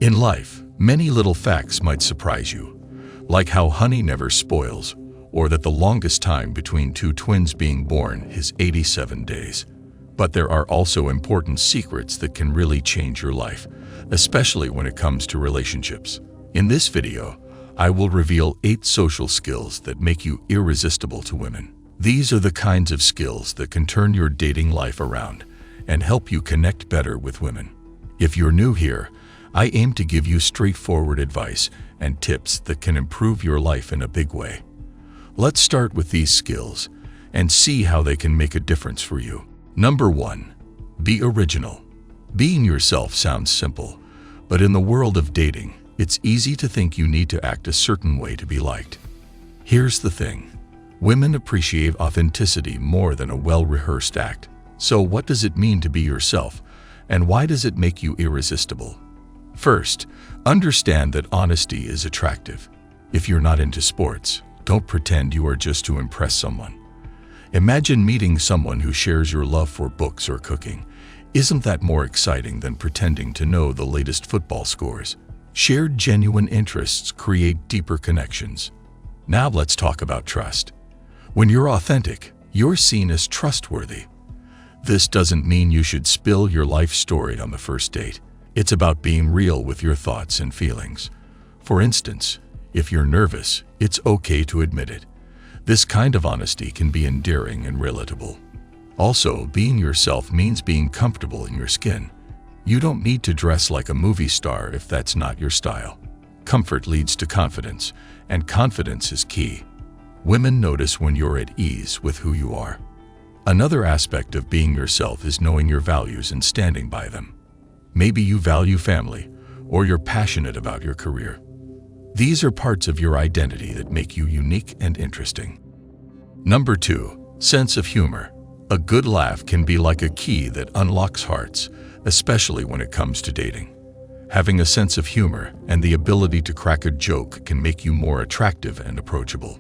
In life, many little facts might surprise you, like how honey never spoils, or that the longest time between two twins being born is 87 days. But there are also important secrets that can really change your life, especially when it comes to relationships. In this video, I will reveal 8 social skills that make you irresistible to women. These are the kinds of skills that can turn your dating life around and help you connect better with women. If you're new here, I aim to give you straightforward advice and tips that can improve your life in a big way. Let's start with these skills and see how they can make a difference for you. Number 1. Be original. Being yourself sounds simple, but in the world of dating, it's easy to think you need to act a certain way to be liked. Here's the thing. Women appreciate authenticity more than a well-rehearsed act. So what does it mean to be yourself, and why does it make you irresistible? First, understand that honesty is attractive. If you're not into sports, don't pretend you are just to impress someone. Imagine meeting someone who shares your love for books or cooking. Isn't that more exciting than pretending to know the latest football scores? Shared genuine interests create deeper connections. Now let's talk about trust. When you're authentic, you're seen as trustworthy. This doesn't mean you should spill your life story on the first date. It's about being real with your thoughts and feelings. For instance, if you're nervous, it's okay to admit it. This kind of honesty can be endearing and relatable. Also, being yourself means being comfortable in your skin. You don't need to dress like a movie star if that's not your style. Comfort leads to confidence, and confidence is key. Women notice when you're at ease with who you are. Another aspect of being yourself is knowing your values and standing by them. Maybe you value family, or you're passionate about your career. These are parts of your identity that make you unique and interesting. Number 2. Sense of humor. A good laugh can be like a key that unlocks hearts, especially when it comes to dating. Having a sense of humor and the ability to crack a joke can make you more attractive and approachable.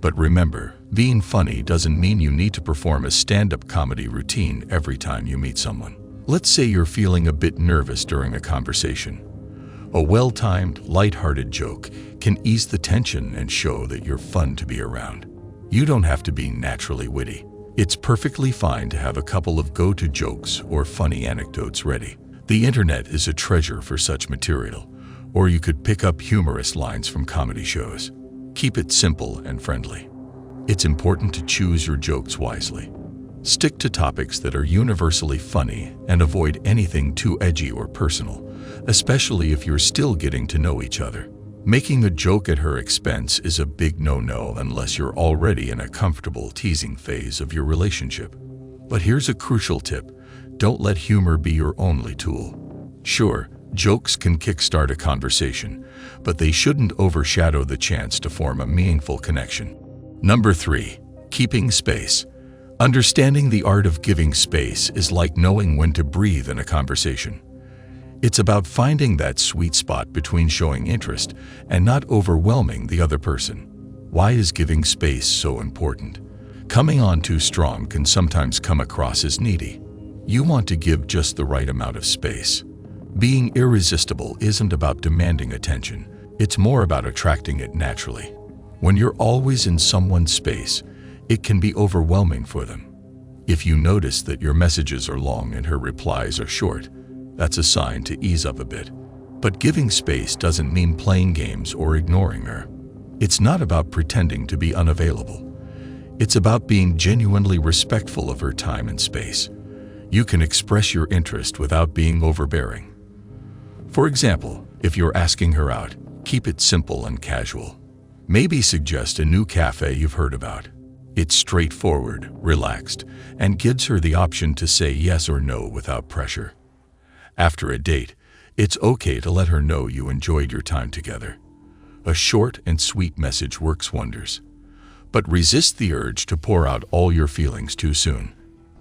But remember, being funny doesn't mean you need to perform a stand-up comedy routine every time you meet someone. Let's say you're feeling a bit nervous during a conversation. A well-timed, light-hearted joke can ease the tension and show that you're fun to be around. You don't have to be naturally witty. It's perfectly fine to have a couple of go-to jokes or funny anecdotes ready. The internet is a treasure for such material, or you could pick up humorous lines from comedy shows. Keep it simple and friendly. It's important to choose your jokes wisely. Stick to topics that are universally funny and avoid anything too edgy or personal, especially if you're still getting to know each other. Making a joke at her expense is a big no-no unless you're already in a comfortable teasing phase of your relationship. But here's a crucial tip. Don't let humor be your only tool. Sure, jokes can kickstart a conversation, but they shouldn't overshadow the chance to form a meaningful connection. Number 3. Keeping space. Understanding the art of giving space is like knowing when to breathe in a conversation. It's about finding that sweet spot between showing interest and not overwhelming the other person. Why is giving space so important? Coming on too strong can sometimes come across as needy. You want to give just the right amount of space. Being irresistible isn't about demanding attention. It's more about attracting it naturally. When you're always in someone's space, it can be overwhelming for them. If you notice that your messages are long and her replies are short, that's a sign to ease up a bit. But giving space doesn't mean playing games or ignoring her. It's not about pretending to be unavailable. It's about being genuinely respectful of her time and space. You can express your interest without being overbearing. For example, if you're asking her out, keep it simple and casual. Maybe suggest a new cafe you've heard about. It's straightforward, relaxed, and gives her the option to say yes or no without pressure. After a date, it's okay to let her know you enjoyed your time together. A short and sweet message works wonders. But resist the urge to pour out all your feelings too soon.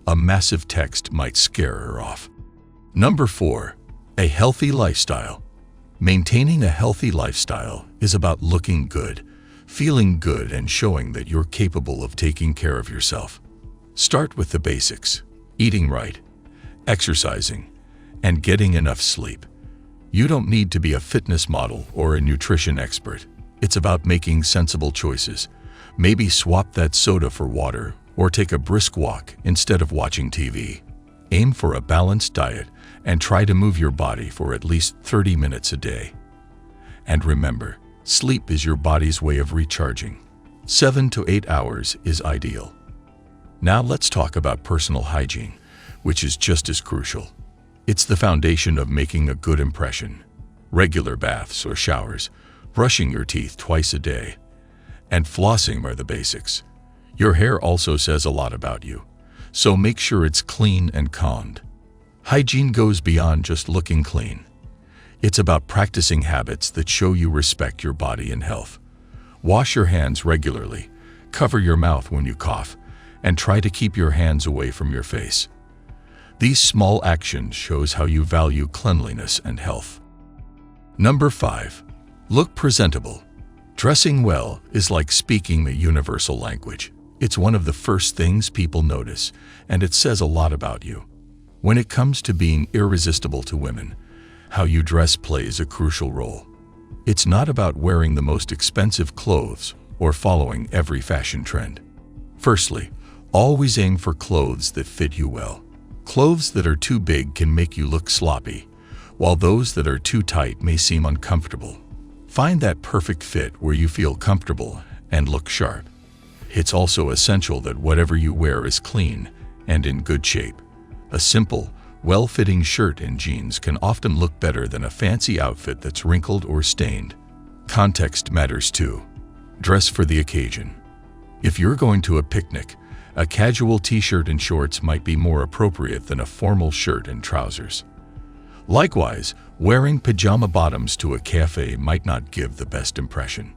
A massive text might scare her off. Number 4. A healthy lifestyle. Maintaining a healthy lifestyle is about looking good, feeling good, and showing that you're capable of taking care of yourself. Start with the basics: eating right, exercising, and getting enough sleep. You don't need to be a fitness model or a nutrition expert. It's about making sensible choices. Maybe swap that soda for water or take a brisk walk instead of watching TV. Aim for a balanced diet and try to move your body for at least 30 minutes a day. And remember, sleep is your body's way of recharging. 7 to 8 hours is ideal. Now let's talk about personal hygiene, which is just as crucial. It's the foundation of making a good impression. Regular baths or showers, brushing your teeth twice a day, and flossing are the basics. Your hair also says a lot about you, so make sure it's clean and combed. Hygiene goes beyond just looking clean. It's about practicing habits that show you respect your body and health. Wash your hands regularly, cover your mouth when you cough, and try to keep your hands away from your face. These small actions shows how you value cleanliness and health. Number 5. Look presentable. Dressing well is like speaking a universal language. It's one of the first things people notice, and it says a lot about you. When it comes to being irresistible to women, how you dress plays a crucial role. It's not about wearing the most expensive clothes or following every fashion trend. Firstly, always aim for clothes that fit you well. Clothes that are too big can make you look sloppy, while those that are too tight may seem uncomfortable. Find that perfect fit where you feel comfortable and look sharp. It's also essential that whatever you wear is clean and in good shape. A simple, well-fitting shirt and jeans can often look better than a fancy outfit that's wrinkled or stained. Context matters too. Dress for the occasion. If you're going to a picnic, a casual t-shirt and shorts might be more appropriate than a formal shirt and trousers. Likewise, wearing pajama bottoms to a cafe might not give the best impression.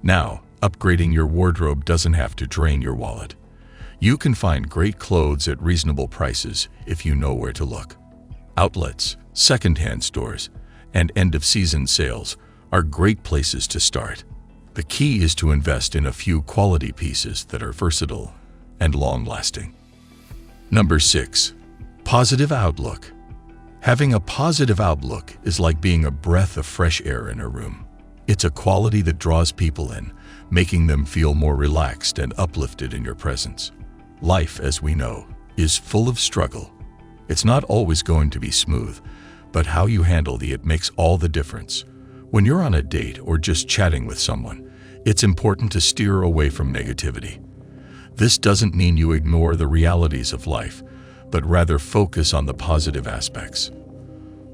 Now, upgrading your wardrobe doesn't have to drain your wallet. You can find great clothes at reasonable prices if you know where to look. Outlets, secondhand stores, and end-of-season sales are great places to start. The key is to invest in a few quality pieces that are versatile and long-lasting. Number 6. Positive outlook. Having a positive outlook is like being a breath of fresh air in a room. It's a quality that draws people in, making them feel more relaxed and uplifted in your presence. Life, as we know, is full of struggle. It's not always going to be smooth, but how you handle it makes all the difference. When you're on a date or just chatting with someone, it's important to steer away from negativity. This doesn't mean you ignore the realities of life, but rather focus on the positive aspects.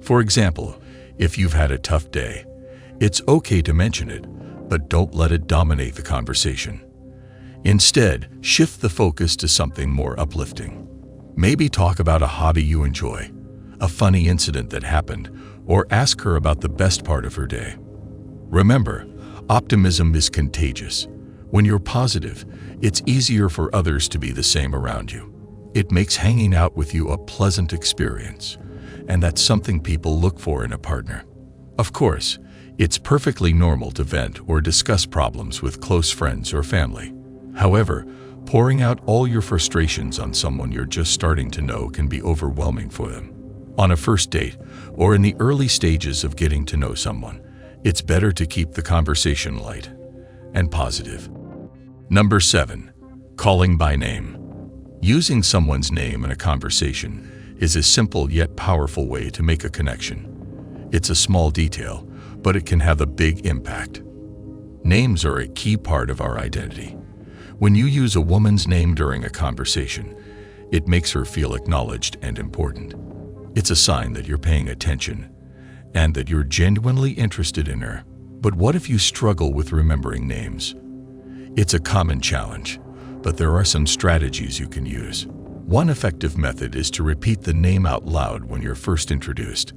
For example, if you've had a tough day, it's okay to mention it, but don't let it dominate the conversation. Instead, shift the focus to something more uplifting. Maybe talk about a hobby you enjoy, a funny incident that happened, or ask her about the best part of her day. Remember, optimism is contagious. When you're positive, it's easier for others to be the same around you. It makes hanging out with you a pleasant experience, and that's something people look for in a partner. Of course, it's perfectly normal to vent or discuss problems with close friends or family. However, pouring out all your frustrations on someone you're just starting to know can be overwhelming for them. On a first date, or in the early stages of getting to know someone, it's better to keep the conversation light and positive. Number 7. Calling by name. Using someone's name in a conversation is a simple yet powerful way to make a connection. It's a small detail, but it can have a big impact. Names are a key part of our identity. When you use a woman's name during a conversation, it makes her feel acknowledged and important. It's a sign that you're paying attention and that you're genuinely interested in her. But what if you struggle with remembering names? It's a common challenge, but there are some strategies you can use. One effective method is to repeat the name out loud when you're first introduced.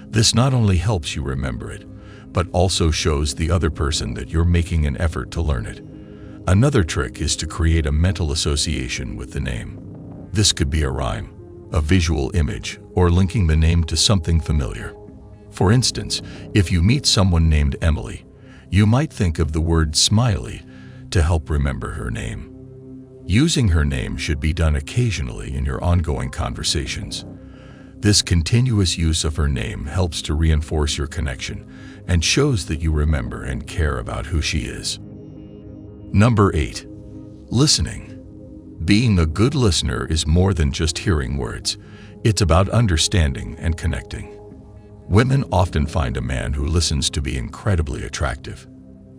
This not only helps you remember it, but also shows the other person that you're making an effort to learn it. Another trick is to create a mental association with the name. This could be a rhyme, a visual image, or linking the name to something familiar. For instance, if you meet someone named Emily, you might think of the word smiley to help remember her name. Using her name should be done occasionally in your ongoing conversations. This continuous use of her name helps to reinforce your connection and shows that you remember and care about who she is. Number 8. Listening. Being a good listener is more than just hearing words. It's about understanding and connecting. Women often find a man who listens to be incredibly attractive.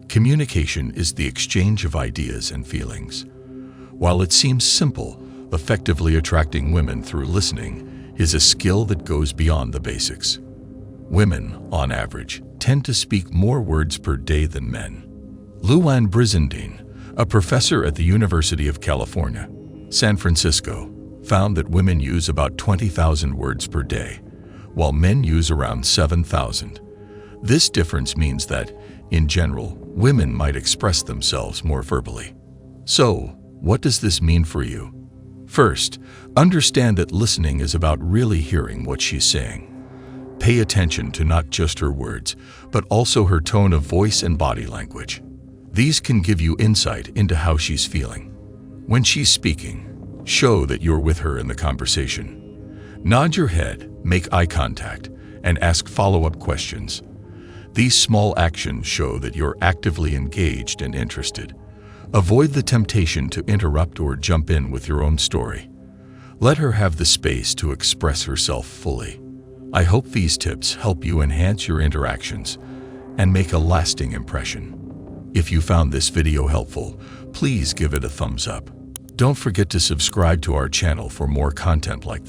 Communication is the exchange of ideas and feelings. While it seems simple, effectively attracting women through listening is a skill that goes beyond the basics. Women, on average, tend to speak more words per day than men. Luann Brizendine, a professor at the University of California, San Francisco, found that women use about 20,000 words per day, while men use around 7,000. This difference means that, in general, women might express themselves more verbally. So, what does this mean for you? First, understand that listening is about really hearing what she's saying. Pay attention to not just her words, but also her tone of voice and body language. These can give you insight into how she's feeling. When she's speaking, show that you're with her in the conversation. Nod your head, make eye contact, and ask follow-up questions. These small actions show that you're actively engaged and interested. Avoid the temptation to interrupt or jump in with your own story. Let her have the space to express herself fully. I hope these tips help you enhance your interactions and make a lasting impression. If you found this video helpful, please give it a thumbs up. Don't forget to subscribe to our channel for more content like this.